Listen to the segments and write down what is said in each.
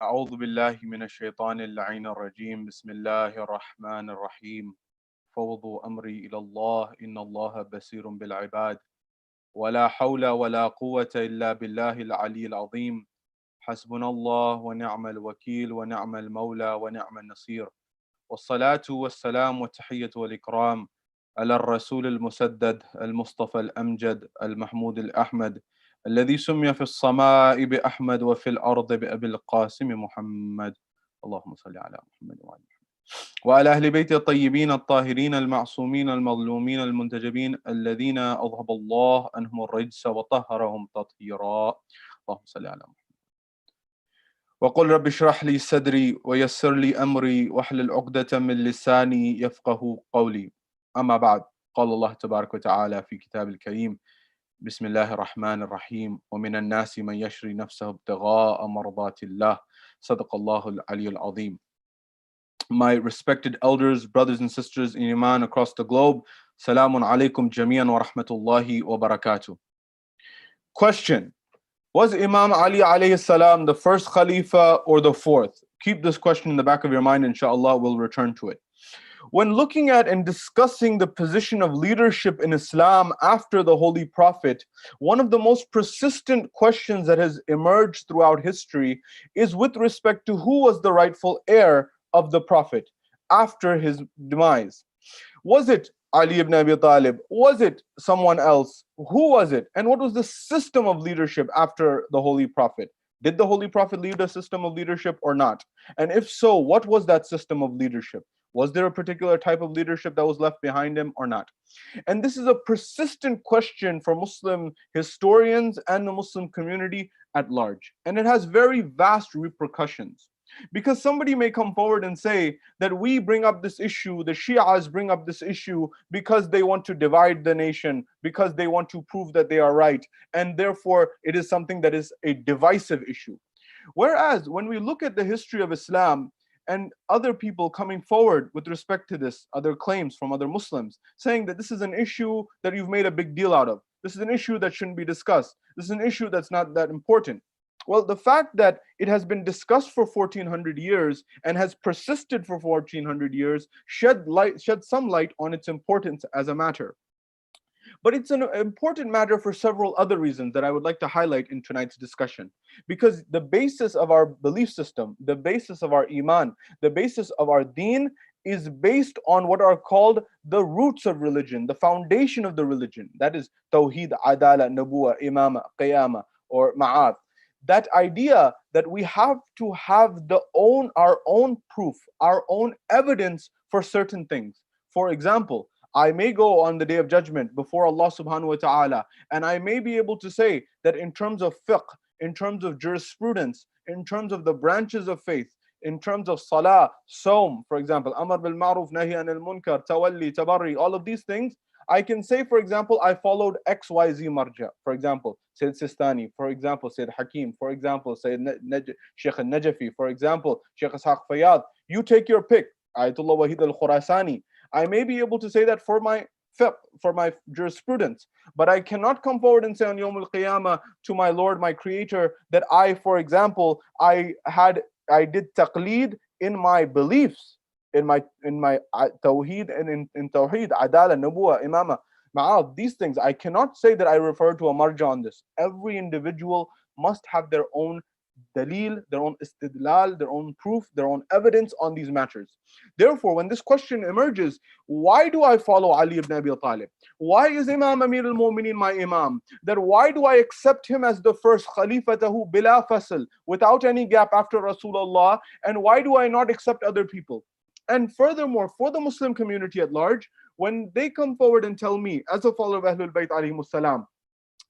أعوذ بالله من الشيطان اللعين الرجيم بسم الله الرحمن الرحيم فوضوا أمري إلى الله إن الله بصير بالعباد ولا حول ولا قوة إلا بالله العلي العظيم حسبنا الله ونعم الوكيل ونعم المولى ونعم النصير والصلاة والسلام والتحية والإكرام على الرسول المسدد المصطفى الأمجد المحمود الأحمد الذي سمي في السماء بأحمد وفي الأرض بأبي القاسم محمد. اللهم صل على محمد وعلى وعلى أهل بيت الطيبين الطاهرين المعصومين المظلومين المنتجبين الذين أذهب الله عنهم الرجس وطهرهم تطهيرا. اللهم صل على محمد. وقل رب اشرح لي صدري ويسر لي أمري واحلل عقدة من لساني يفقه قولي. أما بعد، قال الله تبارك وتعالى في كتاب الكريم: بسم الله الرحمن الرحيم ومن الناس من يشري نفسه ابتغاء مرضات الله صدق الله العلي العظيم. My respected elders, brothers and sisters in Iman across the globe, Salamun alaikum jami'an wa rahmatullahi wa barakatuh. Question: was Imam Ali alayhi salam the first Khalifa or the fourth? Keep this question in the back of your mind, inshallah, we'll return to it. When looking at and discussing the position of leadership in Islam after the Holy Prophet, one of the most persistent questions that has emerged throughout history is with respect to who was the rightful heir of the Prophet after his demise. Was it Ali ibn Abi Talib? Was it someone else? Who was it? And what was the system of leadership after the Holy Prophet? Did the Holy Prophet lead a system of leadership or not? And if so, what was that system of leadership? Was there a particular type of leadership that was left behind him or not? And this is a persistent question for Muslim historians and the Muslim community at large. And it has very vast repercussions. Because somebody may come forward and say that we bring up this issue, the Shias bring up this issue because they want to divide the nation, because they want to prove that they are right, and therefore it is something that is a divisive issue. Whereas when we look at the history of Islam and other people coming forward with respect to this, other claims from other Muslims, saying that this is an issue that you've made a big deal out of, this is an issue that shouldn't be discussed, this is an issue that's not that important. Well, the fact that it has been discussed for 1400 years and has persisted for 1400 years shed some light on its importance as a matter. But it's an important matter for several other reasons that I would like to highlight in tonight's discussion. Because the basis of our belief system, the basis of our iman, the basis of our deen is based on what are called the roots of religion, the foundation of the religion. That is Tawheed, Adala, Nabuwa, Imama, Qiyama, or Ma'ad. That idea that we have to have our own proof, our own evidence for certain things. For example, I may go on the day of judgment before Allah subhanahu wa ta'ala, and I may be able to say that in terms of fiqh, in terms of jurisprudence, in terms of the branches of faith, in terms of salah, saum, for example, amar bil ma'ruf, nahi anil munkar, tawalli, tabarri, all of these things, I can say, for example, I followed XYZ marja. For example, Sayyid Sistani. For example, Sayyid Hakim. For example, Sayyid Sheikh al-Najafi. For example, Sheikh Ishaq Fayyad. You take your pick. Ayatollah Wahid al-Khurasani. I may be able to say that for my fiqh, for my jurisprudence, but I cannot come forward and say on Yawm al-Qiyamah to my Lord, my Creator, that I, for example, I did taqleed in my beliefs, in my tawheed and in tawheed, adala, nubuwa, imama, ma'ad, these things. I cannot say that I refer to a marja on this. Every individual must have their own dalil, their own istidlal, their own proof, their own evidence on these matters. Therefore, when this question emerges, why do I follow Ali ibn Abi Talib? Why is Imam Amir al-Mu'mineen my Imam? That why do I accept him as the first Khalifatahu bila fasl, without any gap after Rasulullah? And why do I not accept other people? And furthermore, for the Muslim community at large, when they come forward and tell me, as a follower of Ahlul Bayt alayhimus salam,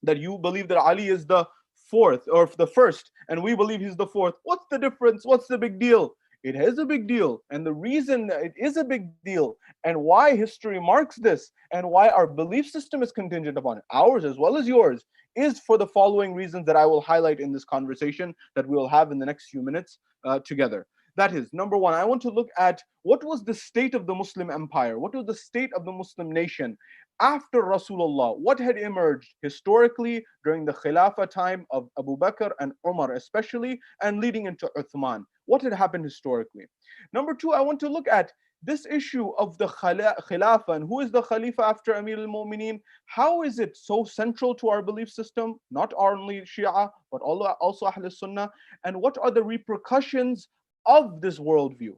that you believe that Ali is the fourth or the first, and we believe he's the fourth, what's the difference? What's the big deal? It is a big deal. And the reason it is a big deal and why history marks this and why our belief system is contingent upon it, ours as well as yours, is for the following reasons that I will highlight in this conversation that we will have in the next few minutes together. That is, number one, I want to look at what was the state of the Muslim empire, what was the state of the Muslim nation after Rasulullah, what had emerged historically during the Khilafah time of Abu Bakr and Umar, especially, and leading into Uthman. What had happened historically? Number two, I want to look at this issue of the Khilafah and who is the Khalifa after Amir al Mu'mineen. How is it so central to our belief system? Not only Shia, but also Ahl Sunnah. And what are the repercussions of this worldview?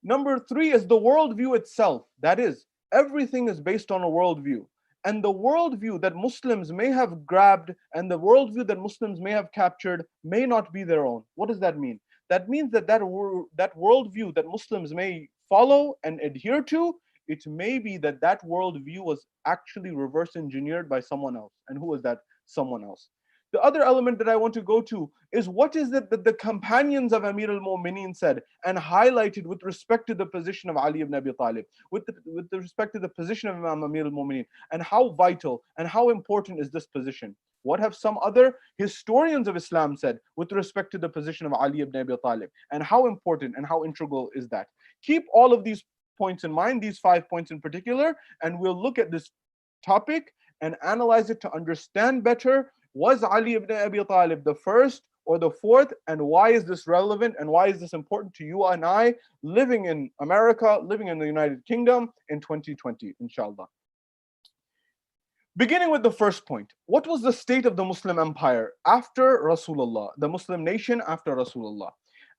Number three is the worldview itself. That is, everything is based on a worldview. And the worldview that Muslims may have grabbed and the worldview that Muslims may have captured may not be their own. What does that mean? That means that worldview that Muslims may follow and adhere to, it may be that that worldview was actually reverse engineered by someone else. And who was that someone else? The other element that I want to go to is what is it that the companions of Amir al-Mu'mineen said and highlighted with respect to the position of Ali ibn Abi Talib, with respect to the position of Imam Amir al-Mu'mineen, and how vital and how important is this position? What have some other historians of Islam said with respect to the position of Ali ibn Abi Talib, and how important and how integral is that? Keep all of these points in mind, these 5 points in particular, and we'll look at this topic and analyze it to understand better. Was Ali ibn Abi Talib the first or the fourth? And why is this relevant? And why is this important to you and I living in America, living in the United Kingdom in 2020, inshallah? Beginning with the first point, what was the state of the Muslim empire after Rasulullah, the Muslim nation after Rasulullah?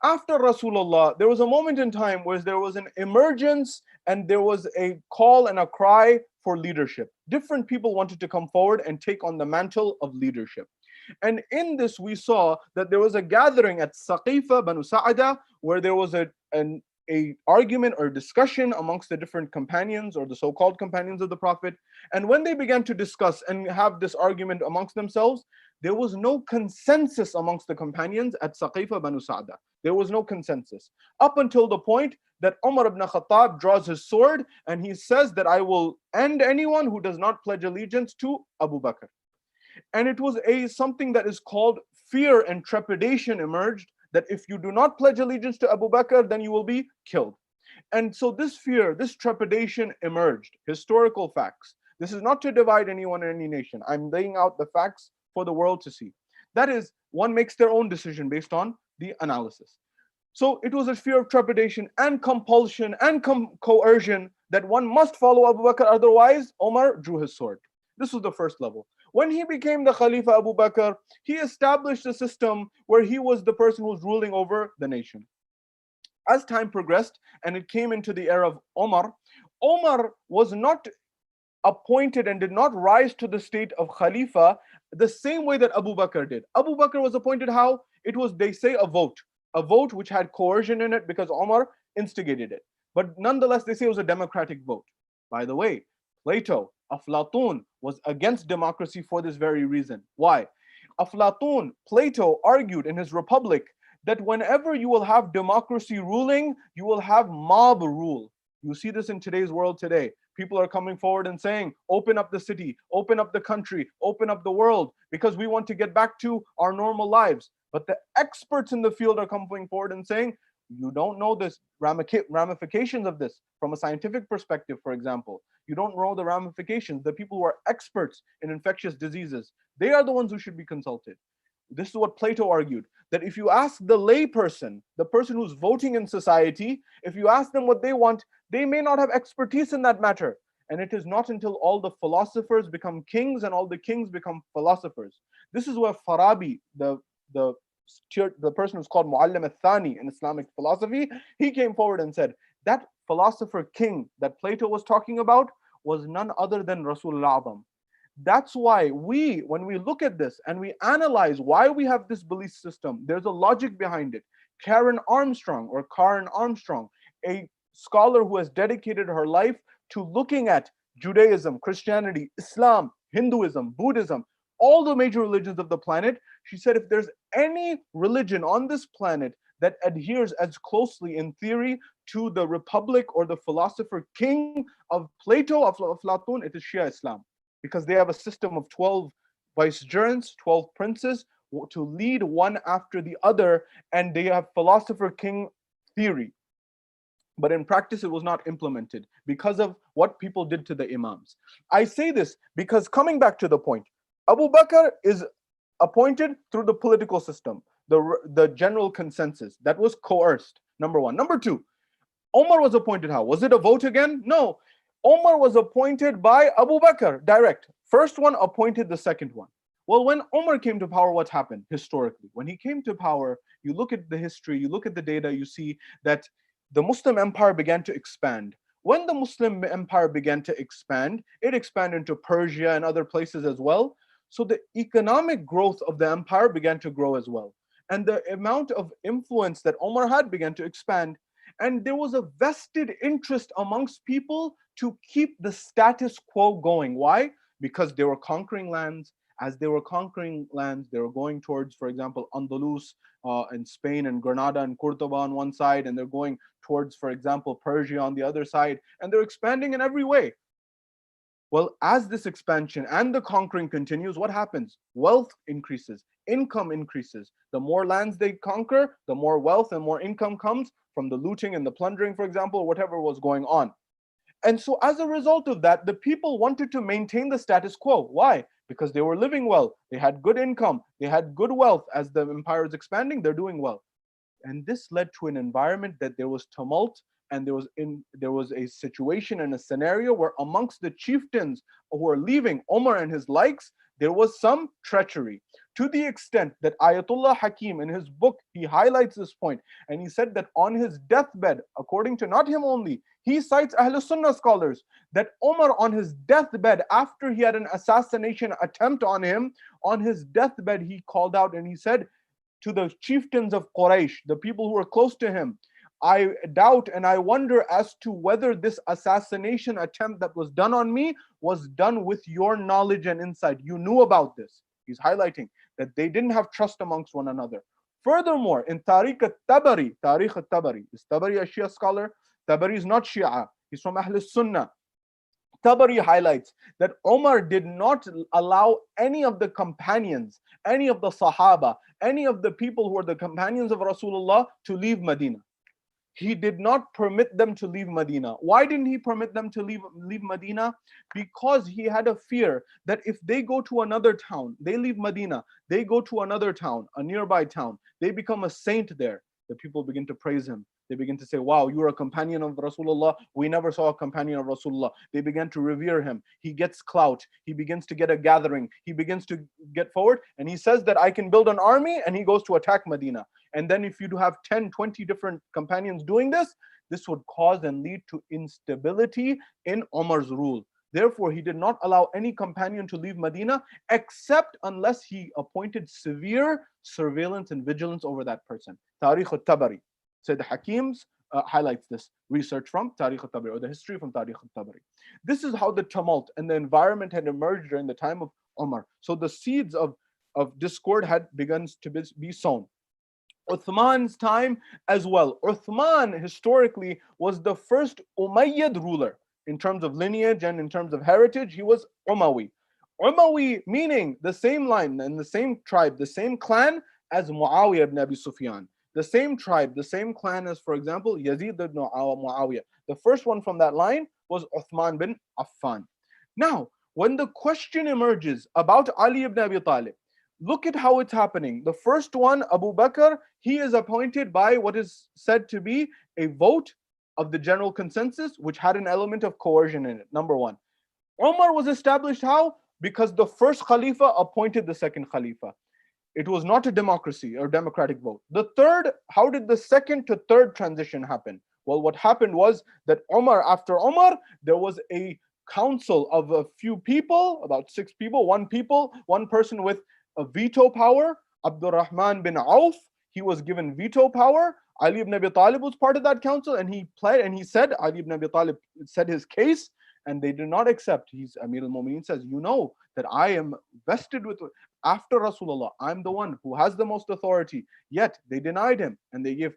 After Rasulullah, there was a moment in time where there was an emergence and there was a call and a cry for leadership. Different people wanted to come forward and take on the mantle of leadership. And in this, we saw that there was a gathering at Saqifa, Banu Sa'ada, where there was an argument or discussion amongst the different companions or the so-called companions of the Prophet. And when they began to discuss and have this argument amongst themselves, there was no consensus amongst the companions at Saqifa Banu Sa'da. There was no consensus. Up until the point that Umar ibn Khattab draws his sword and he says that I will end anyone who does not pledge allegiance to Abu Bakr. And it was something that is called fear and trepidation emerged, that if you do not pledge allegiance to Abu Bakr, then you will be killed. And so this fear, this trepidation emerged. Historical facts. This is not to divide anyone or any nation. I'm laying out the facts for the world to see. That is, one makes their own decision based on the analysis. So it was a fear of trepidation and compulsion and coercion that one must follow Abu Bakr, otherwise Omar drew his sword. This was the first level. When he became the Khalifa Abu Bakr, he established a system where he was the person who was ruling over the nation. As time progressed and it came into the era of Omar, Omar was not appointed and did not rise to the state of Khalifa the same way that Abu Bakr did. Abu Bakr was appointed how? It was, they say, a vote which had coercion in it because Omar instigated it. But nonetheless, they say it was a democratic vote. By the way, Plato, Aflatun, was against democracy for this very reason. Why? Aflatun, Plato argued in his Republic that whenever you will have democracy ruling, you will have mob rule. You see this in today's world today. People are coming forward and saying, open up the city, open up the country, open up the world, because we want to get back to our normal lives. But the experts in the field are coming forward and saying, you don't know this ramifications of this from a scientific perspective, for example. You don't know the ramifications. The people who are experts in infectious diseases, they are the ones who should be consulted. This is what Plato argued, that if you ask the lay person, the person who's voting in society, if you ask them what they want, they may not have expertise in that matter. And it is not until all the philosophers become kings and all the kings become philosophers. This is where Farabi, the person who's called Muallim al-Thani in Islamic philosophy, he came forward and said, that philosopher king that Plato was talking about was none other than Rasul al-Azam. That's why when we look at this and we analyze why we have this belief system, there's a logic behind it. Karen Armstrong, a scholar who has dedicated her life to looking at Judaism, Christianity, Islam, Hinduism, Buddhism, all the major religions of the planet, she said if there's any religion on this planet that adheres as closely in theory to the republic or the philosopher king of Plato, of Aflatun, it is Shia Islam. Because they have a system of 12 vicegerents, 12 princes to lead one after the other, and they have philosopher king theory, but in practice it was not implemented because of what people did to the imams. I say this because, coming back to the point, Abu Bakr is appointed through the political system, the general consensus that was coerced. Number one. Number two, Omar was appointed how? Was it a vote again? No. Omar was appointed by Abu Bakr, direct. First one appointed the second one. Well, when Omar came to power, what happened historically? When he came to power, you look at the history, you look at the data, you see that the Muslim empire began to expand. When the Muslim empire began to expand, it expanded into Persia and other places as well. So the economic growth of the empire began to grow as well. And the amount of influence that Omar had began to expand. And there was a vested interest amongst people to keep the status quo going. Why? Because they were conquering lands. As they were conquering lands, they were going towards, for example, Andalus in Spain, and Granada and Cordoba on one side, and they're going towards, for example, Persia on the other side, and they're expanding in every way. Well, as this expansion and the conquering continues, what happens? Wealth increases, income increases. The more lands they conquer, the more wealth and more income comes from the looting and the plundering, for example, or whatever was going on. And so as a result of that, the people wanted to maintain the status quo. Why? Because they were living well, they had good income, they had good wealth. As the empire is expanding, they're doing well. And this led to an environment that there was tumult, and there was a situation and a scenario where amongst the chieftains who were leaving Omar and his likes, there was some treachery, to the extent that Ayatollah Hakim in his book, he highlights this point, and he said that on his deathbed, according to not him only, he cites Ahl Sunnah scholars, that Omar on his deathbed, after he had an assassination attempt on his deathbed, he called out and he said to the chieftains of Quraysh, the people who were close to him, I doubt and I wonder as to whether this assassination attempt that was done on me was done with your knowledge and insight. You knew about this. He's highlighting that they didn't have trust amongst one another. Furthermore, in Tariq al-Tabari, is Tabari a Shia scholar? Tabari is not Shia, he's from Ahl Sunnah. Tabari highlights that Omar did not allow any of the companions, any of the Sahaba, any of the people who were the companions of Rasulullah to leave Medina. He did not permit them to leave Medina. Why didn't he permit them to leave Medina? Because he had a fear that if they go to another town, they leave Medina, they go to another town, a nearby town, they become a saint there. The people begin to praise him. They begin to say, wow, you're a companion of Rasulullah. We never saw a companion of Rasulullah. They began to revere him. He gets clout. He begins to get a gathering. He begins to get forward. And he says that I can build an army, and he goes to attack Medina. And then if you do have 10, 20 different companions doing this, this would cause and lead to instability in Umar's rule. Therefore, he did not allow any companion to leave Medina except unless he appointed severe surveillance and vigilance over that person. Tariq al-Tabari. Said Hakim's highlights this research from Tariq al-Tabari, or the history from Tariq al-Tabari. This is how the tumult and the environment had emerged during the time of Umar. So the seeds of discord had begun to be sown. Uthman's time as well. Uthman historically was the first Umayyad ruler in terms of lineage and in terms of heritage. He was Umawi. Umawi meaning the same line and the same tribe, the same clan as Muawiyah ibn Abi Sufyan. The same tribe, the same clan as, for example, Yazid ibn Muawiyah. The first one from that line was Uthman bin Affan. Now, when the question emerges about Ali ibn Abi Talib, look at how it's happening. The first one, Abu Bakr, he is appointed by what is said to be a vote of the general consensus, which had an element of coercion in it, number one. Umar was established how? Because the first Khalifa appointed the second Khalifa. It was not a democracy or democratic vote. The third, how did the second to third transition happen? Well, what happened was that after Umar, there was a council of a few people, about 6 people, one person with a veto power, Abdurrahman bin Auf, he was given veto power. Ali ibn Abi Talib was part of that council, and he said, Ali ibn Abi Talib said his case, and they did not accept. He's Amir al-Mu'mineen says, you know that I am vested with, after Rasulullah, I'm the one who has the most authority. Yet they denied him, and they gave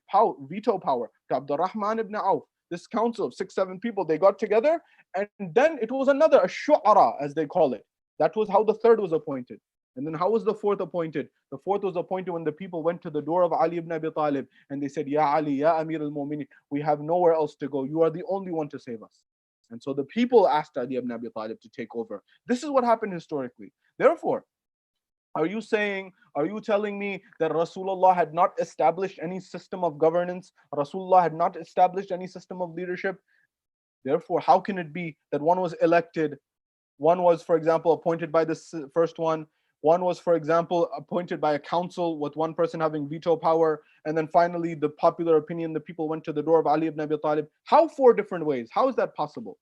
veto power to Abdurrahman ibn Auf. This council of 6, 7 people, they got together, and then it was another, a shu'ara as they call it. That was how the third was appointed. And then how was the fourth appointed? The fourth was appointed when the people went to the door of Ali ibn Abi Talib and they said, Ya Ali, Ya Amir al-Mu'minin, we have nowhere else to go. You are the only one to save us. And so the people asked Ali ibn Abi Talib to take over. This is what happened historically. Therefore, are you telling me that Rasulullah had not established any system of governance? Rasulullah had not established any system of leadership? Therefore, how can it be that one was elected, one was, for example, appointed by the first one was, for example, appointed by a council with one person having veto power, and then finally the popular opinion, the people went to the door of Ali ibn Abi Talib? How four different ways? How is that possible?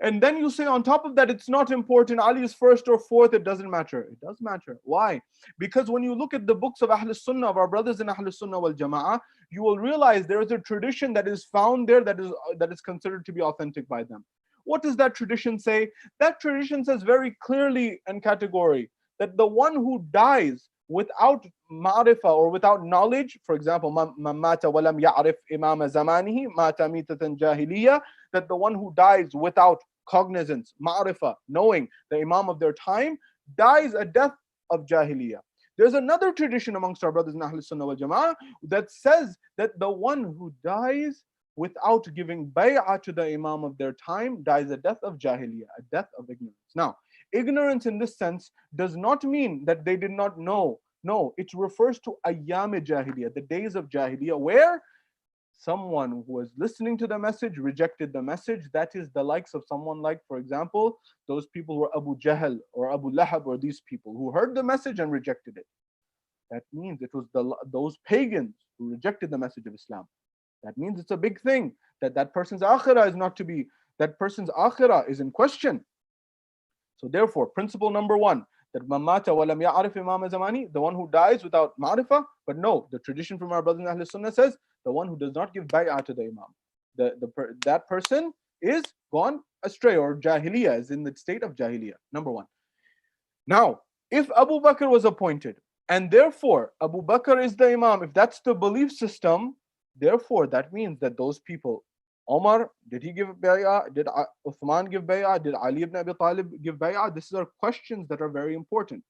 And then you say on top of that, it's not important. Ali is first or fourth, it doesn't matter. It does matter. Why? Because when you look at the books of Ahl Sunnah, of our brothers in Ahl Sunnah wal Jama'ah, you will realize there is a tradition that is found there that is considered to be authentic by them. What does that tradition say? That tradition says very clearly and categorically that the one who dies without ma'rifah or without knowledge, for example, man mata walam ya'rif imam zamanihi mata mitatan jahiliya, that the one who dies without cognizance, ma'rifah, knowing the imam of their time, dies a death of jahiliyyah. There's another tradition amongst our brothers in Ahl Sunnah wal Jama'ah that says that the one who dies without giving bay'ah to the imam of their time dies a death of jahiliyyah, a death of ignorance. Now, ignorance in this sense does not mean that they did not know. No, it refers to ayyam jahiliyyah, the days of jahiliyyah, where someone who was listening to the message rejected the message. That is the likes of someone like, for example, those people who were Abu Jahl or Abu Lahab, or these people who heard the message and rejected it. That means it was those pagans who rejected the message of Islam. That means it's a big thing that person's akhirah is not to be, that person's akhirah is in question. So therefore, principle number one, that mamata walam ya'arif imam zamani, the one who dies without ma'rifah. But no, the tradition from our brothers in Ahl Sunnah says the one who does not give bay'ah to the imam, that person is gone astray, or jahiliyyah, is in the state of jahiliyyah. Number one. Now, if Abu Bakr was appointed, and therefore Abu Bakr is the imam, if that's the belief system, therefore that means that those people, Omar, did he give bay'ah? Did Uthman give bay'ah? Did Ali ibn Abi Talib give bay'ah? These are questions that are very important.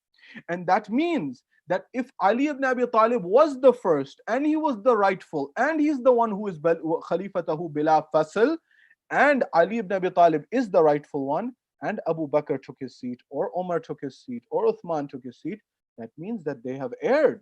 And that means that if Ali ibn Abi Talib was the first, and he was the rightful, and he's the one who is Khalifatahu bila fasl, and Ali ibn Abi Talib is the rightful one, and Abu Bakr took his seat, or Omar took his seat, or Uthman took his seat, that means that they have erred.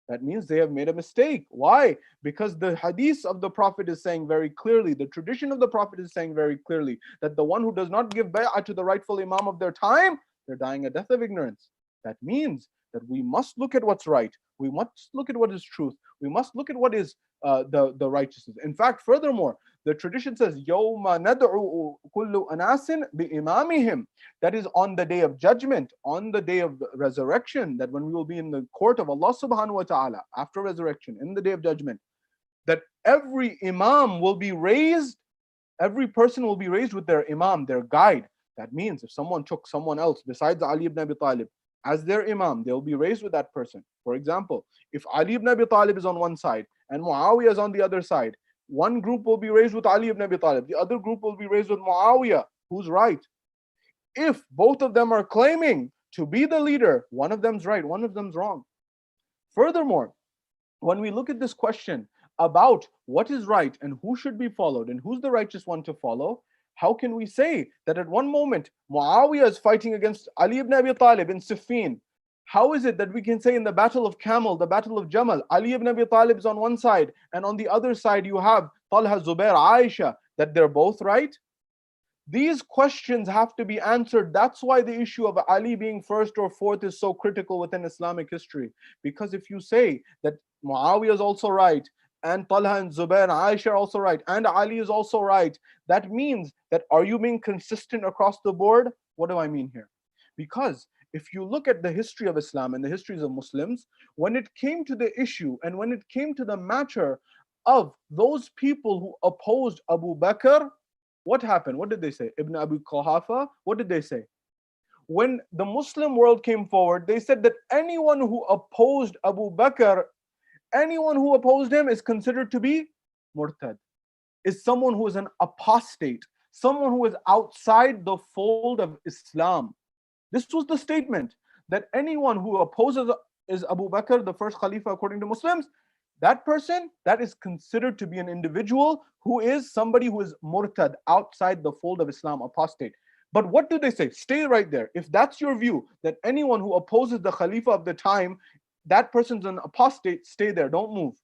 That means they have made a mistake. Why? Because the hadith of the Prophet is saying very clearly, the tradition of the Prophet is saying very clearly, that the one who does not give bay'ah to the rightful imam of their time, they're dying a death of ignorance. That means that we must look at what's right. We must look at what is truth. We must look at what is the righteousness. In fact, furthermore, the tradition says, يَوْمَ نَدْعُ كُلُّ أَنَاسٍ بِإِمَامِهِمْ. That is on the day of judgment, on the day of resurrection, that when we will be in the court of Allah subhanahu wa ta'ala, after resurrection, in the day of judgment, that every imam will be raised, every person will be raised with their imam, their guide. That means if someone took someone else besides Ali ibn Abi Talib as their imam, they will be raised with that person. For example, if Ali ibn Abi Talib is on one side and Muawiyah is on the other side, one group will be raised with Ali ibn Abi Talib, the other group will be raised with Muawiyah. Who's right? If both of them are claiming to be the leader, one of them's right, one of them's wrong. Furthermore, when we look at this question about what is right and who should be followed and who's the righteous one to follow, how can we say that at one moment Muawiyah is fighting against Ali ibn Abi Talib in Siffin? How is it that we can say in the Battle of Camel, the Battle of Jamal, Ali ibn Abi Talib is on one side, and on the other side you have Talha, Zubair, Aisha, that they're both right? These questions have to be answered. That's why the issue of Ali being first or fourth is so critical within Islamic history. Because if you say that Muawiyah is also right, and Talha and Zubair and Aisha are also right, and Ali is also right, that means that, are you being consistent across the board? What do I mean here? Because if you look at the history of Islam and the histories of Muslims, when it came to the issue and when it came to the matter of those people who opposed Abu Bakr, what happened? What did they say? Ibn Abi Quhafa, what did they say? When the Muslim world came forward, they said that anyone who opposed Abu Bakr, anyone who opposed him is considered to be murtad, is someone who is an apostate, someone who is outside the fold of Islam. This was the statement. that anyone who opposes is Abu Bakr, the first Khalifa according to Muslims, that person, that is considered to be an individual who is somebody who is murtad, outside the fold of Islam, apostate. But what do they say? Stay right there. If that's your view, that anyone who opposes the Khalifa of the time, that person's an apostate, stay there, don't move.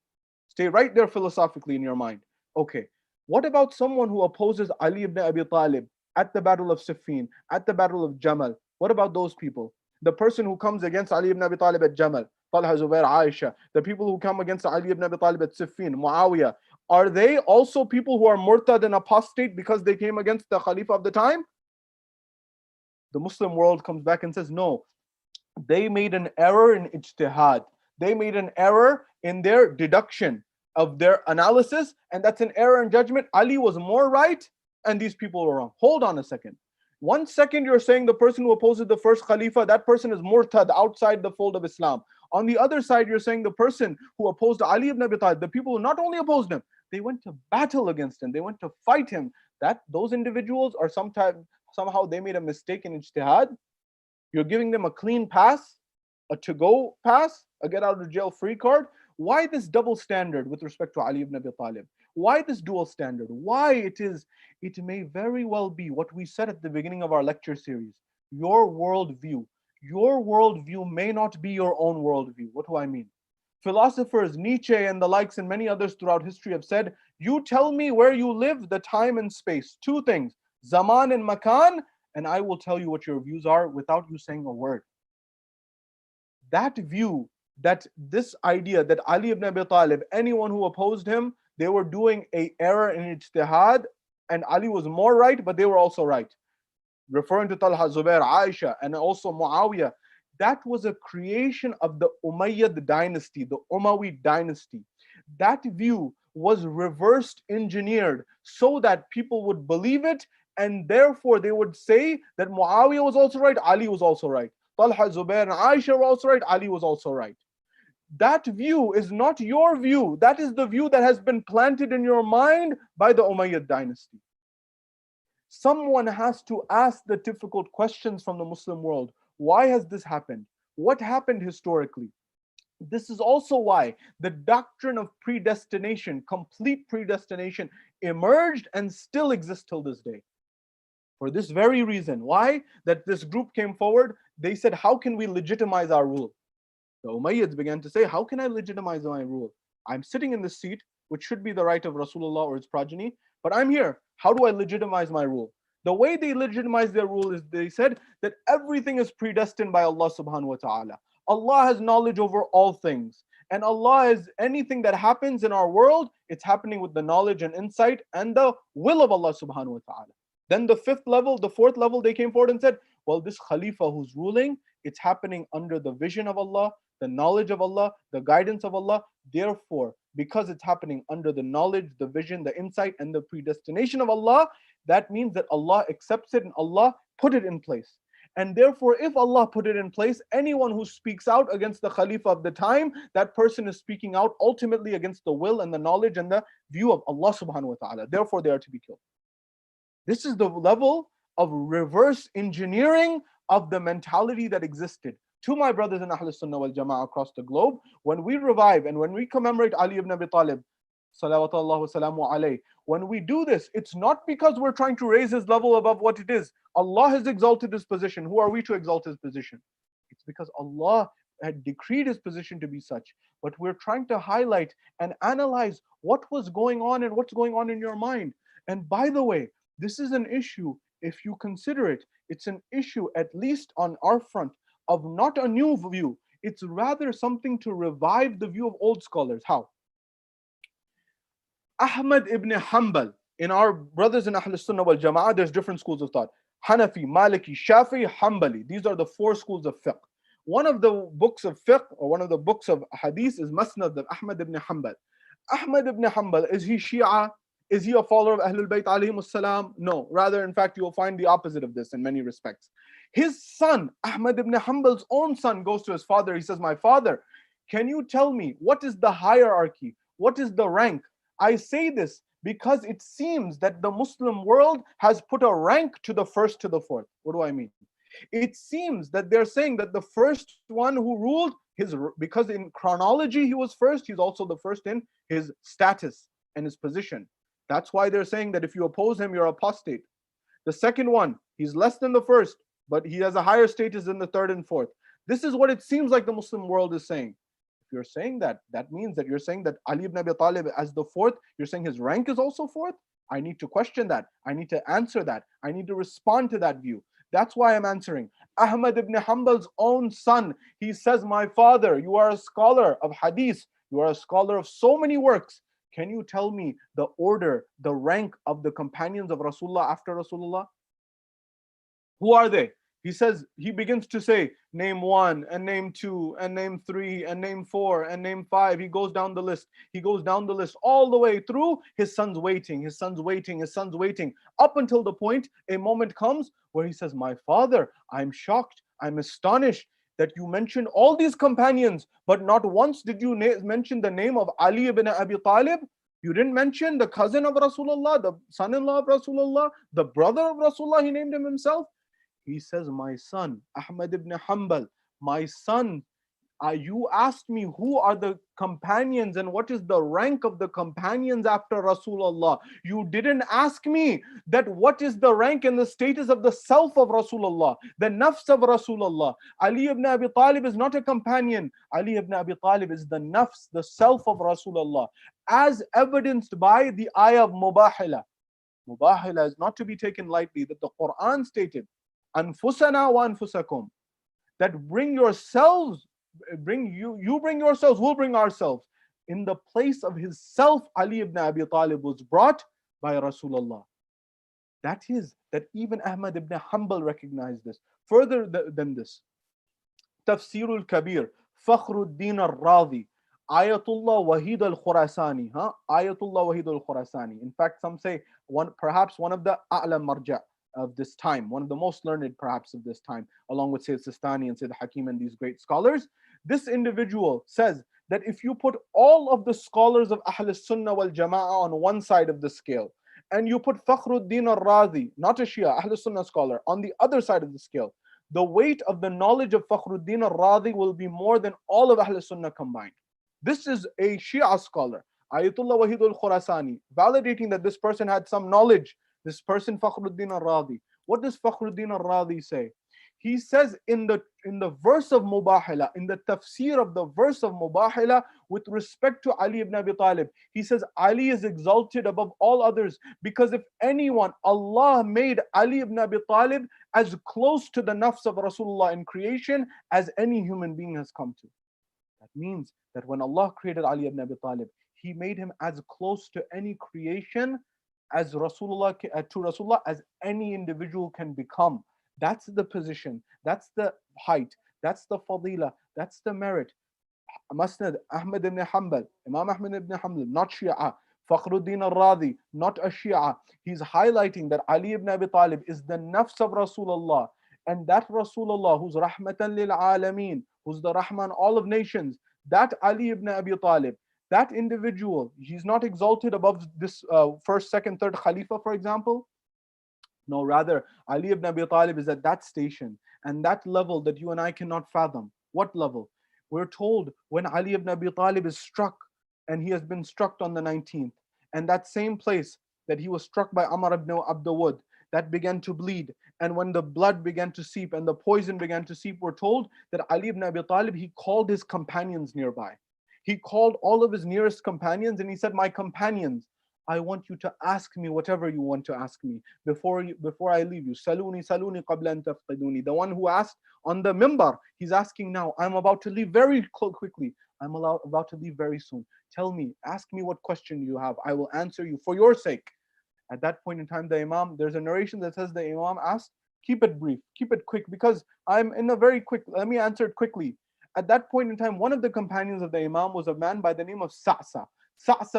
Stay right there philosophically in your mind. Okay, what about someone who opposes Ali ibn Abi Talib at the Battle of Siffin, at the Battle of Jamal? What about those people? The person who comes against Ali ibn Abi Talib at Jamal, Talha, Zubair, Aisha, the people who come against Ali ibn Abi Talib at Siffin, Muawiyah, are they also people who are murtad and apostate because they came against the Khalifa of the time? The Muslim world comes back and says, no, they made an error in ijtihad. They made an error in their deduction of their analysis, and that's an error in judgment. Ali was more right, and these people were wrong. Hold on a second. 1 second, you're saying the person who opposes the first Khalifa, that person is murtad, outside the fold of Islam. On the other side, you're saying the person who opposed Ali ibn Abi Talib, the people who not only opposed him, they went to battle against him, they went to fight him. That those individuals are somehow they made a mistake in ijtihad. You're giving them a clean pass, a to-go pass, a get out of jail free card. Why this double standard with respect to Ali ibn Abi Talib? Why this dual standard? Why it may very well be what we said at the beginning of our lecture series. Your worldview. Your worldview may not be your own worldview. What do I mean? Philosophers, Nietzsche and the likes and many others throughout history have said, you tell me where you live, the time and space. Two things, zaman and makan, and I will tell you what your views are without you saying a word. That view, that this idea that Ali ibn Abi Talib, anyone who opposed him, they were doing a error in ijtihad, and Ali was more right, but they were also right. Referring to Talha, Zubair, Aisha, and also Muawiyah, that was a creation of the Umayyad dynasty, the Umayyad dynasty. That view was reversed engineered so that people would believe it, and therefore they would say that Muawiyah was also right, Ali was also right. Talha, Zubair, and Aisha were also right, Ali was also right. That view is not your view. That is the view that has been planted in your mind by the Umayyad dynasty. Someone has to ask the difficult questions from the Muslim world. Why has this happened? What happened historically? This is also why the doctrine of predestination, complete predestination, emerged and still exists till this day. For this very reason. Why? That this group came forward, they said, how can we legitimize our rule? The Umayyads began to say, how can I legitimize my rule? I'm sitting in this seat, which should be the right of Rasulullah or his progeny, but I'm here. How do I legitimize my rule? The way they legitimized their rule is they said that everything is predestined by Allah subhanahu wa ta'ala. Allah has knowledge over all things. And Allah is anything that happens in our world, it's happening with the knowledge and insight and the will of Allah subhanahu wa ta'ala. Then the fourth level, they came forward and said, well, this Khalifa who's ruling, it's happening under the vision of Allah, the knowledge of Allah, the guidance of Allah. Therefore, because it's happening under the knowledge, the vision, the insight, and the predestination of Allah, that means that Allah accepts it and Allah put it in place. And therefore, if Allah put it in place, anyone who speaks out against the Khalifa of the time, that person is speaking out ultimately against the will and the knowledge and the view of Allah subhanahu wa ta'ala. Therefore, they are to be killed. This is the level of reverse engineering of the mentality that existed. To my brothers in Ahl Sunnah wal Jama'ah across the globe, when we revive and when we commemorate Ali ibn Abi Talib, salawatullah salamu alayhi, when we do this, it's not because we're trying to raise his level above what it is. Allah has exalted his position. Who are we to exalt his position? It's because Allah had decreed his position to be such. But we're trying to highlight and analyze what was going on and what's going on in your mind. And by the way, this is an issue, if you consider it, it's an issue, at least on our front, of not a new view. It's rather something to revive the view of old scholars. How? Ahmad ibn Hanbal, in our brothers in Ahl Sunnah wal Jama'ah, there's different schools of thought. Hanafi, Maliki, Shafi'i, Hanbali. These are the four schools of fiqh. One of the books of fiqh, or one of the books of hadith, is Musnad of Ahmad ibn Hanbal. Ahmad ibn Hanbal, is he Shia? Is he a follower of Ahlul Bayt alayhim salam? No. Rather, in fact, you will find the opposite of this in many respects. His son, Ahmad ibn Hanbal's own son, goes to his father. He says, my father, can you tell me what is the hierarchy? What is the rank? I say this because it seems that the Muslim world has put a rank to the first to the fourth. What do I mean? It seems that they're saying that the first one who ruled, because in chronology he was first, he's also the first in his status and his position. That's why they're saying that if you oppose him, you're apostate. The second one, he's less than the first, but he has a higher status than the third and fourth. This is what it seems like the Muslim world is saying. If you're saying that, that means that you're saying that Ali ibn Abi Talib as the fourth, you're saying his rank is also fourth? I need to question that. I need to answer that. I need to respond to that view. That's why I'm answering. Ahmad ibn Hanbal's own son, he says, my father, you are a scholar of hadith. You are a scholar of so many works. Can you tell me the order, the rank of the companions of Rasulullah after Rasulullah? Who are they? He says, he begins to say, name one, and name two, and name three, and name four, and name five. He goes down the list. He goes down the list all the way through. His son's waiting, his son's waiting, his son's waiting, up until the point, a moment comes where he says, my father, I'm shocked, I'm astonished that you mentioned all these companions, but not once did you mention the name of Ali ibn Abi Talib. You didn't mention the cousin of Rasulullah, the son-in-law of Rasulullah, the brother of Rasulullah, he named him himself. He says, my son, Ahmad ibn Hanbal, my son, you asked me who are the companions and what is the rank of the companions after Rasulullah. You didn't ask me that what is the rank and the status of the self of Rasulullah, the nafs of Rasulullah. Ali ibn Abi Talib is not a companion. Ali ibn Abi Talib is the nafs, the self of Rasulullah, as evidenced by the ayah of Mubahila. Mubahila is not to be taken lightly, that the Quran stated, Anfusana wa anfusakum, that bring yourselves, bring yourselves, we'll bring ourselves. In the place of his self, Ali ibn Abi Talib was brought by Rasulullah. That even Ahmad ibn Hanbal recognized this. Further than this, Tafsirul Kabir, Fakhruddin al-Radhi, Ayatullah Wahid al-Khurasani, Ayatullah Wahid al-Khurasani. In fact, some say perhaps one of the A'la Marja' of this time, one of the most learned perhaps of this time, along with Sayyid Sistani and Sayyid Hakim and these great scholars. This individual says that if you put all of the scholars of Ahl Sunnah wal Jama'ah on one side of the scale, and you put Fakhruddin al-Razi, not a Shia, Ahl Sunnah scholar, on the other side of the scale, the weight of the knowledge of Fakhruddin al-Razi will be more than all of Ahl Sunnah combined. This is a Shia scholar, Ayatullah Wahid al-Khurasani, validating that this person had some knowledge. This person, Fakhruddin al-Razi. What does Fakhruddin al-Razi say? He says in the verse of Mubahila, in the tafsir of the verse of Mubahila, with respect to Ali ibn Abi Talib, he says Ali is exalted above all others because if anyone, Allah made Ali ibn Abi Talib as close to the nafs of Rasulullah in creation as any human being has come to. That means that when Allah created Ali ibn Abi Talib, He made him as close to any creation as Rasulullah to Rasulullah as any individual can become. That's the position, that's the height, that's the fadila, that's the merit. Musnad Ahmad ibn Hanbal, Imam Ahmad ibn Hanbal, not Shia. Fakhruddin al-Razi, not a Shia. He's highlighting that Ali ibn Abi Talib is the nafs of Rasulullah, and that Rasulullah who's rahmatan lil alameen, who's the Rahman all of nations, that Ali ibn Abi Talib, that individual, he's not exalted above this first, second, third Khalifa, for example. No, rather, Ali ibn Abi Talib is at that station and that level that you and I cannot fathom. What level? We're told when Ali ibn Abi Talib is struck, and he has been struck on the 19th, and that same place that he was struck by Amr ibn Abdawud, that began to bleed, and when the blood began to seep and the poison began to seep, we're told that Ali ibn Abi Talib, he called his companions nearby. He called all of his nearest companions and he said, my companions, I want you to ask me whatever you want to ask me before I leave you. Saluni qabla an tafqiduni. The one who asked on the mimbar, he's asking now. I'm about to leave very quickly. I'm about to leave very soon. Tell me, ask me what question you have. I will answer you for your sake. At that point in time, the Imam, there's a narration that says the Imam asked, keep it brief, keep it quick, because I'm in a very quick, let me answer it quickly. At that point in time, one of the companions of the Imam was a man by the name of Sa'sa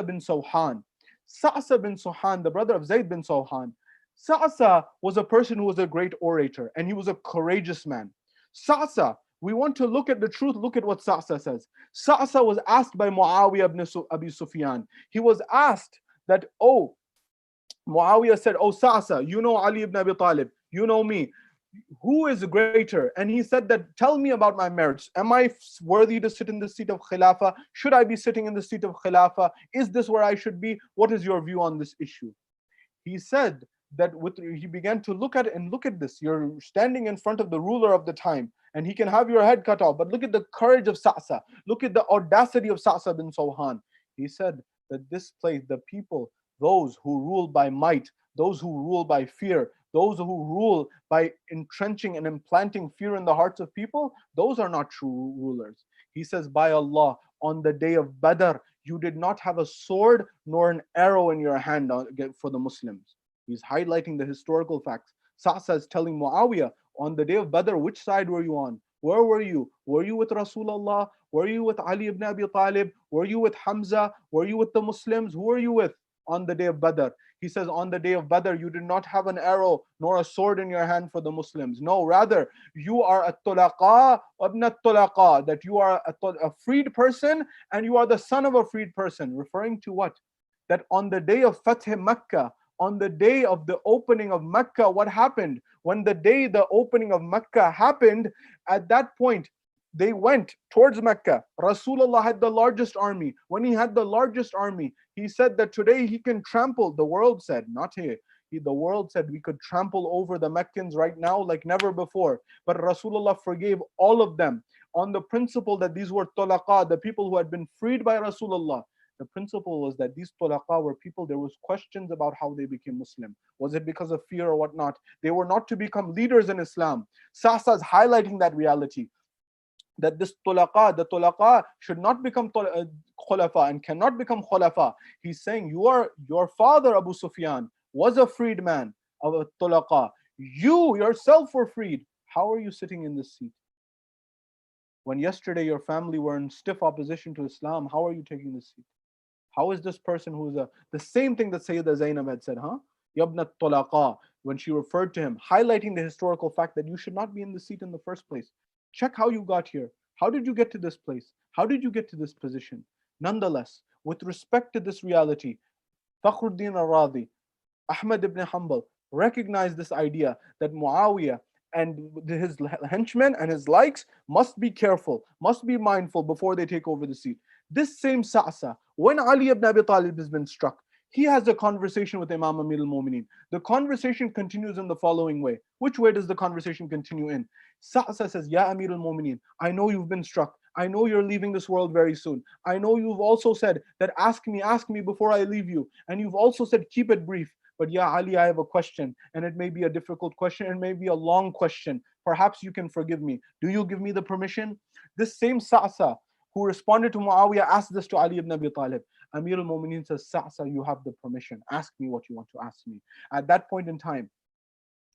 bin Sawhan. Sa'sa bin Sawhan, the brother of Zayd bin Sawhan. Sa'sa was a person who was a great orator and he was a courageous man. Sa'sa, we want to look at the truth, look at what Sa'sa says. Sa'sa was asked by Muawiyah ibn Abi Sufyan. He was asked that, oh, Muawiyah said, oh Sa'sa, you know Ali ibn Abi Talib, you know me. who is greater? And he said that, tell me about my merits. Am I worthy to sit in the seat of Khilafah? Should I be sitting in the seat of Khilafah? Is this where I should be? What is your view on this issue? He said that he began to look at it and look at this. You're standing in front of the ruler of the time, and he can have your head cut off. But look at the courage of Sa'sa. Look at the audacity of Sa'sa bin Sawhan. He said that this place, the people, those who rule by might, those who rule by fear, those who rule by entrenching and implanting fear in the hearts of people, those are not true rulers. He says, by Allah, on the day of Badr, you did not have a sword nor an arrow in your hand for the Muslims. He's highlighting the historical facts. Sa'sa is telling Muawiyah, on the day of Badr, which side were you on? Where were you? Were you with Rasulullah? Were you with Ali ibn Abi Talib? Were you with Hamza? Were you with the Muslims? Who were you with on the day of Badr? He says, on the day of Badr, you did not have an arrow nor a sword in your hand for the Muslims. No, rather, you are a tulaqa ibn tulaqa, that you are a freed person and you are the son of a freed person. Referring to what? That on the day of Fath Makkah, on the day of the opening of Mecca, what happened? When the opening of Mecca happened, at that point, they went towards Mecca. Rasulullah had the largest army. When he had the largest army, he said that today he can trample, the world said, not here. The world said we could trample over the Meccans right now like never before. But Rasulullah forgave all of them on the principle that these were tulaqa, the people who had been freed by Rasulullah. The principle was that these tulaqa were people, there was questions about how they became Muslim. Was it because of fear or whatnot? They were not to become leaders in Islam. Sa'sa is highlighting that reality, that this tulaqa, the tulaqa should not become khulafa and cannot become khulafa. He's saying, your father Abu Sufyan was a freed man of a tulaqa. You yourself were freed. How are you sitting in this seat? When yesterday your family were in stiff opposition to Islam, how are you taking this seat? How is this person who's the same thing that Sayyidah Zainab had said, Yabna tulaqa, when she referred to him, highlighting the historical fact that you should not be in the seat in the first place. Check how you got here. How did you get to this place? How did you get to this position? Nonetheless, with respect to this reality, Fakhruddin al-Radi, Ahmad ibn Hanbal recognized this idea that Muawiyah and his henchmen and his likes must be careful, must be mindful before they take over the seat. This same Sa'sa, when Ali ibn Abi Talib has been struck, he has a conversation with Imam Amir al-Mu'mineen. The conversation continues in the following way. Which way does the conversation continue in? Sa'sa says, Ya Amir al-Mu'mineen, I know you've been struck. I know you're leaving this world very soon. I know you've also said that ask me before I leave you. And you've also said keep it brief. But Ya Ali, I have a question, and it may be a difficult question, and may be a long question. Perhaps you can forgive me. Do you give me the permission? This same Sa'sa, who responded to Muawiyah, asked this to Ali ibn Abi Talib. Amir al-Mu'mineen says, Sa'sa, you have the permission. Ask me what you want to ask me. At that point in time,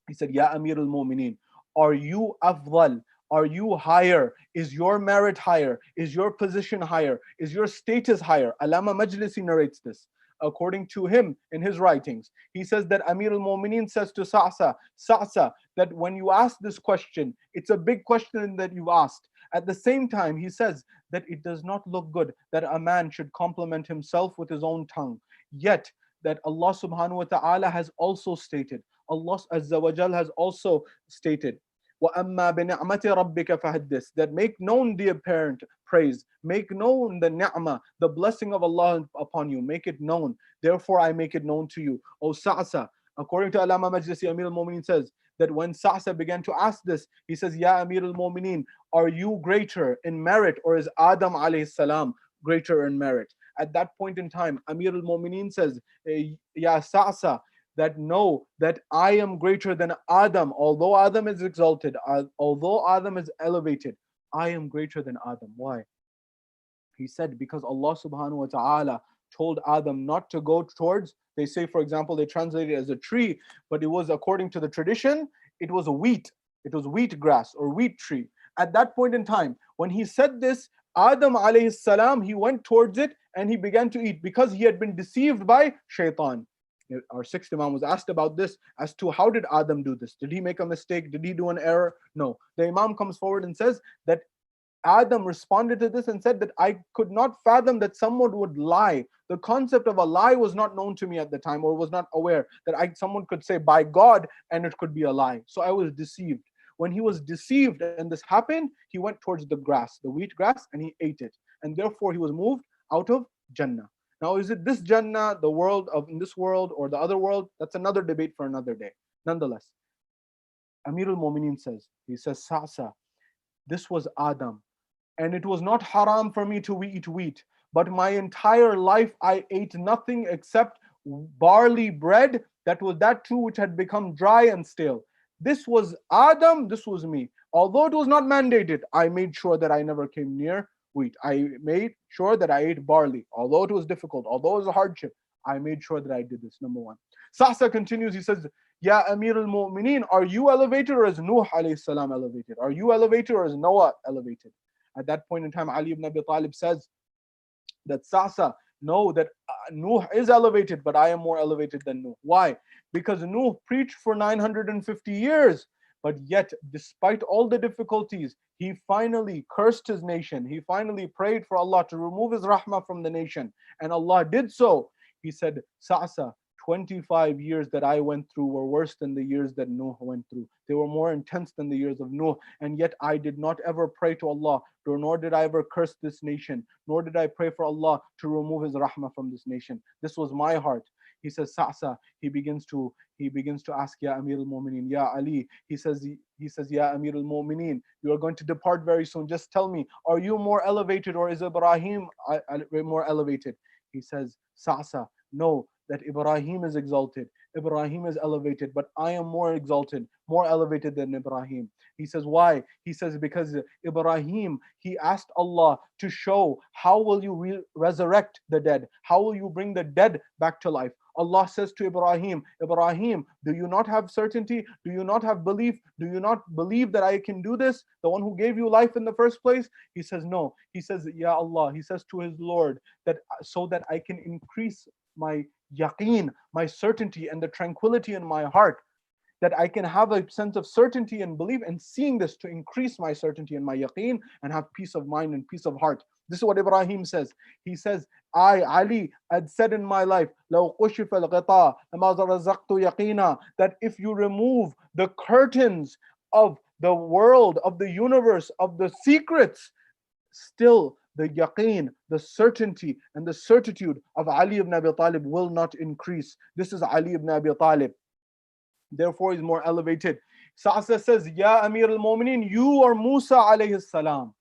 he said, Ya Amir al-Mu'mineen, are you afdal? Are you higher? Is your merit higher? Is your position higher? Is your status higher? Allama Majlisi narrates this. According to him in his writings, he says that Amir al-Mu'mineen says to Sa'sa, that when you ask this question, it's a big question that you asked. At the same time, he says that it does not look good that a man should compliment himself with his own tongue. Yet, that Allah subhanahu wa ta'ala has also stated, Allah Azza wa Jal has also stated, وَأَمَّا بِنِعْمَةِ رَبِّكَ فَحَدِّثْ, that make known the apparent praise, make known the ni'mah, the blessing of Allah upon you, make it known. Therefore I make it known to you. O Sa'sa, according to Allama Majlisi, Amir al-Mu'mineen says that when Sa'sa began to ask this, he says, Ya Amir al-Mu'mineen, are you greater in merit, or is Adam alayhi salam greater in merit? At that point in time, Amir al-Mu'mineen says, Ya Sa'sa, that know that I am greater than Adam. Although Adam is exalted, although Adam is elevated, I am greater than Adam. Why? He said, because Allah subhanahu wa ta'ala told Adam not to go towards, they say, for example, they translate it as a tree, but it was, according to the tradition, it was a wheat. It was wheat grass or wheat tree. At that point in time, when he said this, Adam alayhi salam, he went towards it and he began to eat because he had been deceived by shaitan. Our sixth Imam was asked about this as to how did Adam do this? Did he make a mistake? Did he do an error? No. The Imam comes forward and says that Adam responded to this and said that I could not fathom that someone would lie. The concept of a lie was not known to me at the time, or was not aware that someone could say by God and it could be a lie. So I was deceived. when he was deceived and this happened, he went towards the grass, the wheat grass, and he ate it. And therefore he was moved out of Jannah. Now, is it this Jannah, the world of in this world, or the other world? That's another debate for another day. Nonetheless, Amir al-Mu'mineen says, he says, Sa'sa, this was Adam, and it was not haram for me to eat wheat, but my entire life I ate nothing except barley bread, that too which had become dry and stale. This was Adam, this was me. Although it was not mandated, I made sure that I never came near wheat. I made sure that I ate barley. Although it was difficult, although it was a hardship, I made sure that I did this. Number one. Sa'sa continues, he says, Ya Amir al-Mu'mineen, are you elevated or is Nuh alayhi salam elevated? Are you elevated or is Noah elevated? At that point in time, Ali ibn Abi Talib says that Sa'sa, no, that Nuh is elevated, but I am more elevated than Nuh. Why? Because Nuh preached for 950 years, but yet, despite all the difficulties, he finally cursed his nation. He finally prayed for Allah to remove his rahmah from the nation, and Allah did so. He said, Sa'sa, 25 years that I went through were worse than the years that Nuh went through. They were more intense than the years of Nuh. And yet I did not ever pray to Allah, nor did I ever curse this nation, nor did I pray for Allah to remove his rahmah from this nation. This was my heart. He says, Sa'sa, he begins to ask, Ya Amir al-Mu'mineen, Ya Ali. He says, Ya Amir al-Mu'mineen, you are going to depart very soon. Just tell me, are you more elevated or is Ibrahim more elevated? He says, Sa'sa, no, that Ibrahim is exalted. Ibrahim is elevated, but I am more exalted, more elevated than Ibrahim. He says, why? He says, because Ibrahim, he asked Allah to show how will you resurrect the dead? How will you bring the dead back to life? Allah says to Ibrahim, Ibrahim, do you not have certainty? Do you not have belief? Do you not believe that I can do this? The one who gave you life in the first place? He says, no. He says, Ya Allah, he says to his Lord, that so that I can increase my yaqeen, my certainty and the tranquility in my heart, that I can have a sense of certainty and belief, and seeing this to increase my certainty and my yaqeen and have peace of mind and peace of heart. This is what Ibrahim says. He says, I, Ali, had said in my life, لَوْ قُشِفَ الْغِطَاءَ لَمَا رَزَقْتُ يَقِينًا, that if you remove the curtains of the world, of the universe, of the secrets, still the yaqeen, the certainty and the certitude of Ali ibn Abi Talib will not increase. This is Ali ibn Abi Talib. Therefore, he's more elevated. Sa'sa says, Ya Amir al-Mu'mineen, you are Musa alayhi salam.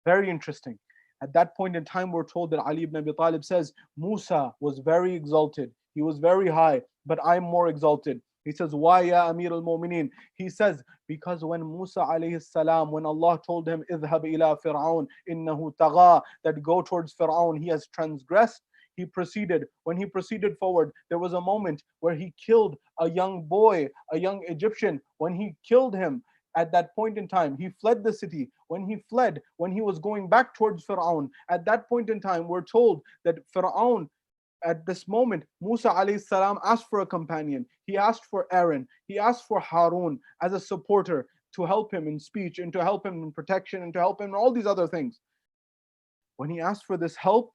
Very interesting. At that point in time, we're told that Ali ibn Abi Talib says, Musa was very exalted. He was very high, but I'm more exalted. He says, why, Ya Amir al-Mu'mineen? He says, because when Musa alayhi salam, when Allah told him, اذهب ila Fir'aun innahu tagha, that go towards Fir'aun, he has transgressed, he proceeded. When he proceeded forward, there was a moment where he killed a young boy, a young Egyptian. When he killed him, at that point in time, he fled the city. When he fled, when he was going back towards Fir'aun, at that point in time, we're told that Fir'aun, at this moment, Musa alayhi salam asked for a companion. He asked for Aaron. He asked for Harun as a supporter to help him in speech and to help him in protection and to help him in all these other things. When he asked for this help,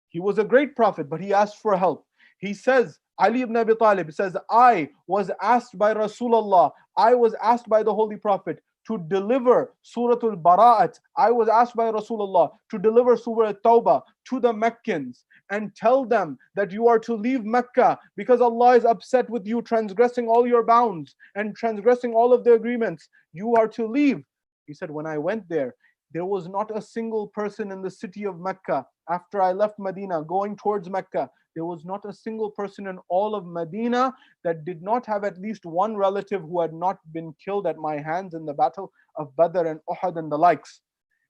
he was a great prophet, but he asked for help. He says, Ali ibn Abi Talib says, I was asked by Rasulullah, I was asked by the Holy Prophet to deliver Surah Al-Bara'at. I was asked by Rasulullah to deliver Surah Tawbah to the Meccans and tell them that you are to leave Mecca because Allah is upset with you transgressing all your bounds and transgressing all of the agreements. You are to leave. He said, when I went there was not a single person in the city of Mecca. After I left Medina going towards Mecca, there was not a single person in all of Medina that did not have at least one relative who had not been killed at my hands in the battle of Badr and Uhud and the likes.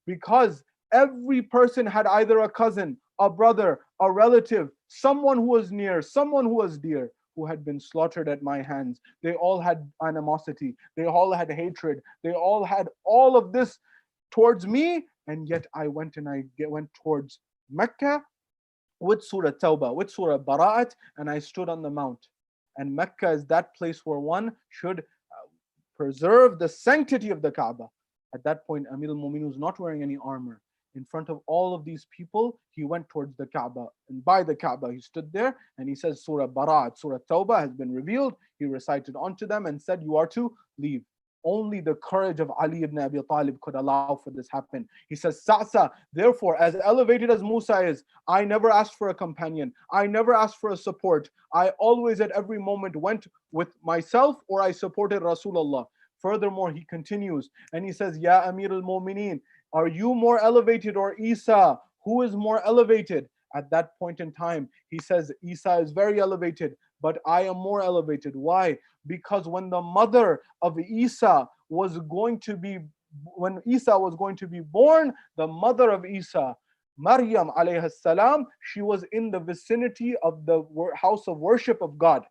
Because every person had either a cousin, a brother, a relative, someone who was near, someone who was dear, who had been slaughtered at my hands. They all had animosity. They all had hatred. They all had all of this towards me, and yet I went towards Mecca with Surah Tawbah, with Surah Bara'at, and I stood on the mount. And Mecca is that place where one should preserve the sanctity of the Kaaba. At that point, Amir al-Mu'mineen was not wearing any armor. In front of all of these people, he went towards the Kaaba. And by the Kaaba, he stood there and he says, Surah Bara'at, Surah Tawbah has been revealed. He recited onto them and said, you are to leave. Only the courage of Ali ibn Abi Talib could allow for this happen. He says, Sa'sa, therefore, as elevated as Musa is, I never asked for a companion. I never asked for a support. I always at every moment went with myself or I supported Rasulullah. Furthermore, he continues and he says, Ya Amir al-Mu'mineen, are you more elevated or Isa? Who is more elevated? At that point in time, he says, Isa is very elevated, but I am more elevated. Why? Because when the mother of Isa was going to be, when Isa was going to be born, the mother of Isa, Maryam alayhi salam, she was in the vicinity of the house of worship of God.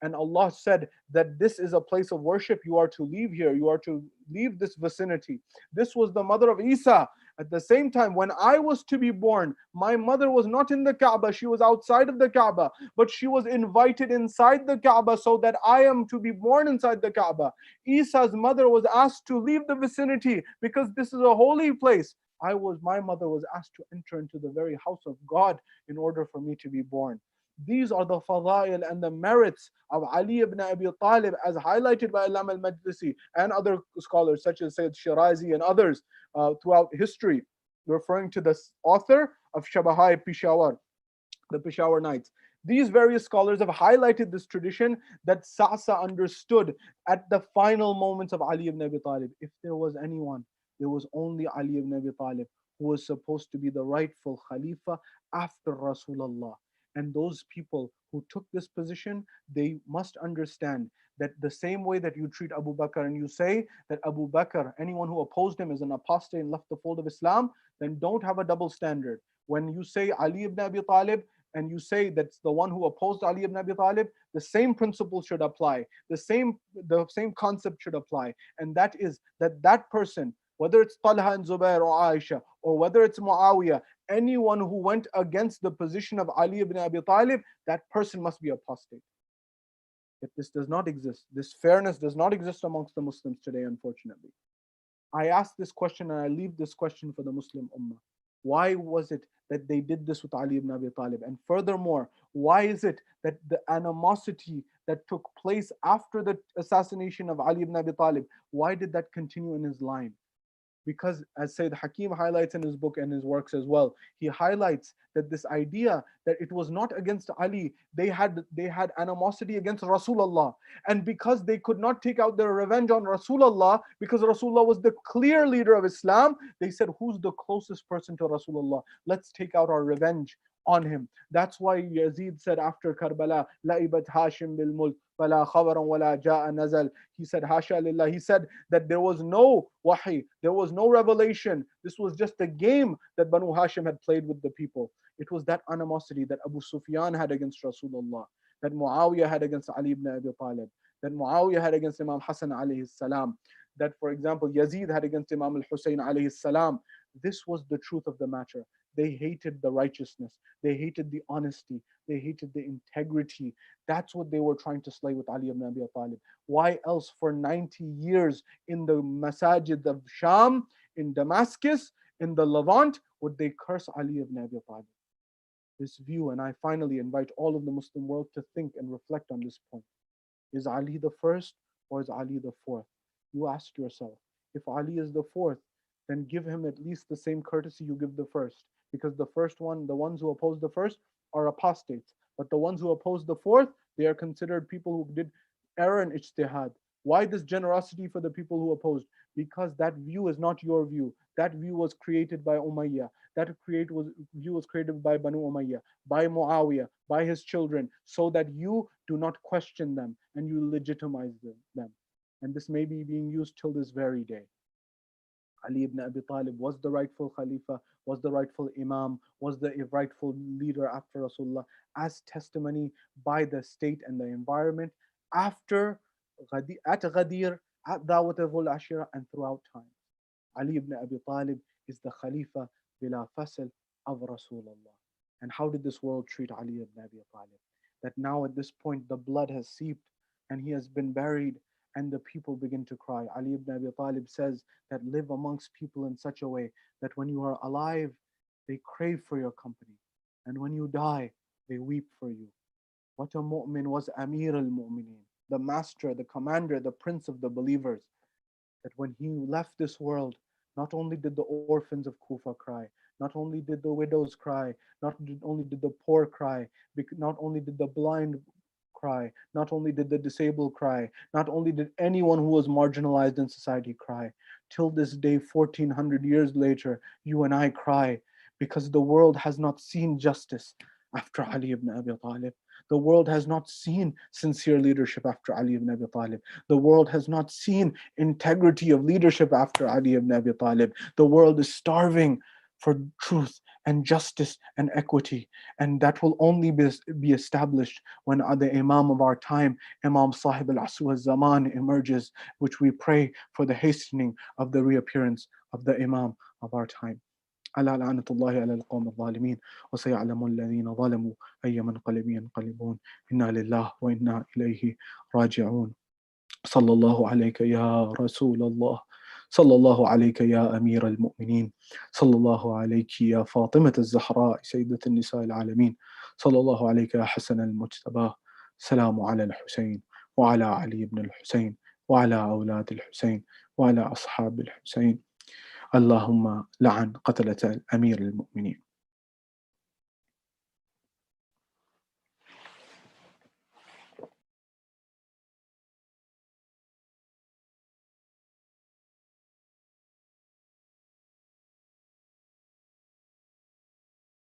And Allah said that this is a place of worship. You are to leave here. You are to leave this vicinity. This was the mother of Isa. At the same time, when I was to be born, my mother was not in the Kaaba. She was outside of the Kaaba, but she was invited inside the Kaaba so that I am to be born inside the Kaaba. Isa's mother was asked to leave the vicinity because this is a holy place. My mother was asked to enter into the very house of God in order for me to be born. These are the fadail and the merits of Ali ibn Abi Talib as highlighted by Imam al-Majlisi and other scholars such as Sayyid Shirazi and others throughout history, referring to the author of Shabahai Peshawar, the Peshawar Nights. These various scholars have highlighted this tradition that Sa'sa understood at the final moments of Ali ibn Abi Talib. If there was anyone, there was only Ali ibn Abi Talib who was supposed to be the rightful Khalifa after Rasulullah. And those people who took this position, they must understand that the same way that you treat Abu Bakr and you say that Abu Bakr, anyone who opposed him is an apostate and left the fold of Islam, then don't have a double standard. When you say Ali ibn Abi Talib and you say that's the one who opposed Ali ibn Abi Talib, the same principle should apply. The same concept should apply. And that is that that person, whether it's Talha and Zubair or Aisha, or whether it's Muawiyah, anyone who went against the position of Ali ibn Abi Talib, that person must be apostate. Yet this does not exist. This fairness does not exist amongst the Muslims today, unfortunately. I ask this question and I leave this question for the Muslim Ummah. Why was it that they did this with Ali ibn Abi Talib? And furthermore, why is it that the animosity that took place after the assassination of Ali ibn Abi Talib, why did that continue in his line? Because as Sayyid Hakim highlights in his book and his works as well, he highlights that this idea that it was not against Ali, they had animosity against Rasulullah. And because they could not take out their revenge on Rasulullah, because Rasulullah was the clear leader of Islam, they said, who's the closest person to Rasulullah? Let's take out our revenge on him. That's why Yazid said after Karbala, Laibat Hashim bil mulk, wala khabaran wala ja'a nazal. He said, Hasha lillah. He said that there was no wahi, there was no revelation. This was just a game that Banu Hashim had played with the people. It was that animosity that Abu Sufyan had against Rasulullah, that Muawiyah had against Ali ibn Abi Talib, that Muawiyah had against Imam Hassan alayhi salam, that for example Yazid had against Imam al-Hussein alayhi salam. This was the truth of the matter. They hated the righteousness. They hated the honesty. They hated the integrity. That's what they were trying to slay with Ali ibn Abi Talib. Why else for 90 years in the masajid of Sham, in Damascus, in the Levant, would they curse Ali ibn Abi Talib? This view, and I finally invite all of the Muslim world to think and reflect on this point. Is Ali the first or is Ali the fourth? You ask yourself. If Ali is the fourth, then give him at least the same courtesy you give the first. Because the first one, the ones who oppose the first are apostates. But the ones who oppose the fourth, they are considered people who did error and ijtihad. Why this generosity for the people who opposed? Because that view is not your view. That view was created by Umayyah. View was created by Banu Umayyah, by Muawiyah, by his children, so that you do not question them and you legitimize them. And this may be being used till this very day. Ali ibn Abi Talib was the rightful Khalifa, was the rightful Imam, was the rightful leader after Rasulullah, as testimony by the state and the environment after at Ghadir, at Dawat al-Ashira, and throughout time. Ali ibn Abi Talib is the Khalifa bila fasl of Rasulullah. And how did this world treat Ali ibn Abi Talib? That now at this point the blood has seeped and he has been buried and the people begin to cry. Ali ibn Abi Talib says that live amongst people in such a way that when you are alive, they crave for your company. And when you die, they weep for you. What a mu'min was Amir al-Mu'mineen, the master, the commander, the prince of the believers. that when he left this world, not only did the orphans of Kufa cry, not only did the widows cry, only did the poor cry, not only did the blind cry, not only did the disabled cry, not only did anyone who was marginalized in society cry. Till this day, 1400 years later, you and I cry because the world has not seen justice after Ali ibn Abi Talib. The world has not seen sincere leadership after Ali ibn Abi Talib. The world has not seen integrity of leadership after Ali ibn Abi Talib. The world is starving for truth and justice and equity. And that will only be established when the Imam of our time, Imam Sahib al-Asr al-Zaman, emerges, which we pray for the hastening of the reappearance of the Imam of our time. ألا لعنة الله على القوم الظالمين وسيعلم الذين ظلموا أي منقلب ينقلبون إنا لله وإنا إليه راجعون صلى الله عليك يا رسول الله صلى الله عليك يا أمير المؤمنين صلى الله عليك يا فاطمة الزهراء سيدة النساء العالمين صلى الله عليك يا حسن المجتبى سلام على الحسين وعلى علي بن الحسين وعلى أولاد الحسين وعلى أصحاب الحسين اللهم لعن قتلة أمير المؤمنين